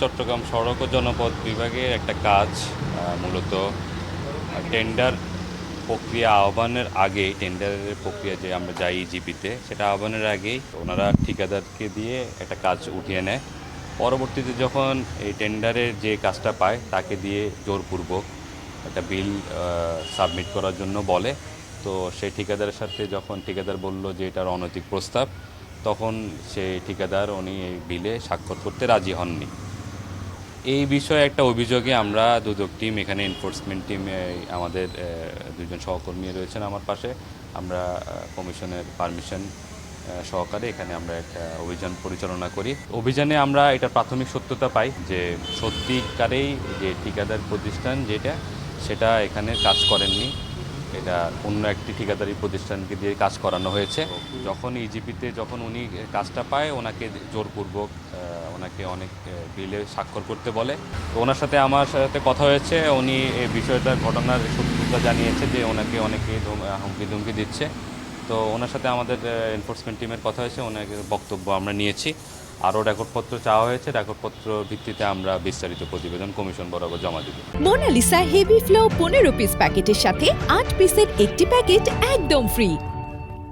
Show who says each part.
Speaker 1: চট্টগ্রাম সড়ক ও জনপথ বিভাগের একটা কাজ মূলত টেন্ডার প্রক্রিয়া আহ্বানের আগেই টেন্ডারের প্রক্রিয়া যে আমরা যাই ইজিপিতে সেটা আহ্বানের আগেই ওনারা ঠিকাদারকে দিয়ে একটা কাজ উঠিয়ে নেয়। পরবর্তীতে যখন এই টেন্ডারের যে কাজটা পায় তাকে দিয়ে জোরপূর্বক একটা বিল সাবমিট করার জন্য বলে। তো সেই ঠিকাদারের সাথে যখন ঠিকাদার বলল যে এটার অনৈতিক প্রস্তাব, তখন সেই ঠিকাদার উনি এই বিলে স্বাক্ষর করতে রাজি হননি। এই বিষয়ে একটা অভিযোগে আমরা দুদক টিম এখানে এনফোর্সমেন্ট টিমে আমাদের দুজন সহকর্মী রয়েছেন আমার পাশে। আমরা কমিশনের পারমিশন সহকারে এখানে আমরা একটা অভিযান পরিচালনা করি। অভিযানে আমরা এটা প্রাথমিক সত্যতা পাই যে সত্যিকারেই যে ঠিকাদার প্রতিষ্ঠান সেটা এখানে কাজ করেননি, এটা অন্য একটি ঠিকাদারি প্রতিষ্ঠানকে দিয়ে কাজ করানো হয়েছে। যখন ইজিপিতে যখন উনি কাজটা পায় ওনাকে জোরপূর্বক ওনাকে অনেক বিলে স্বাক্ষর করতে বলে। তো ওনার সাথে আমার সাথে কথা হয়েছে, উনি এই বিষয়টা ঘটনার সত্যতা জানিয়েছে যে ওনাকে অনেকে হুমকি ধুমকি দিচ্ছে। তো ওনার সাথে আমাদের এনফোর্সমেন্ট টিমের কথা হয়েছে, ওনাকে বক্তব্য আমরা নিয়েছি। আরও রেকর্ডপত্র চাওয়া হয়েছে, রেকর্ডপত্র ভিত্তিতে আমরা বিস্তারিত প্রতিবেদন কমিশন বরাবর জমা দেব।
Speaker 2: মোনালিসা হেভি ফ্লো 15 পিস প্যাকেটের সাথে 8 পিসের একটি প্যাকেট একদম ফ্রি।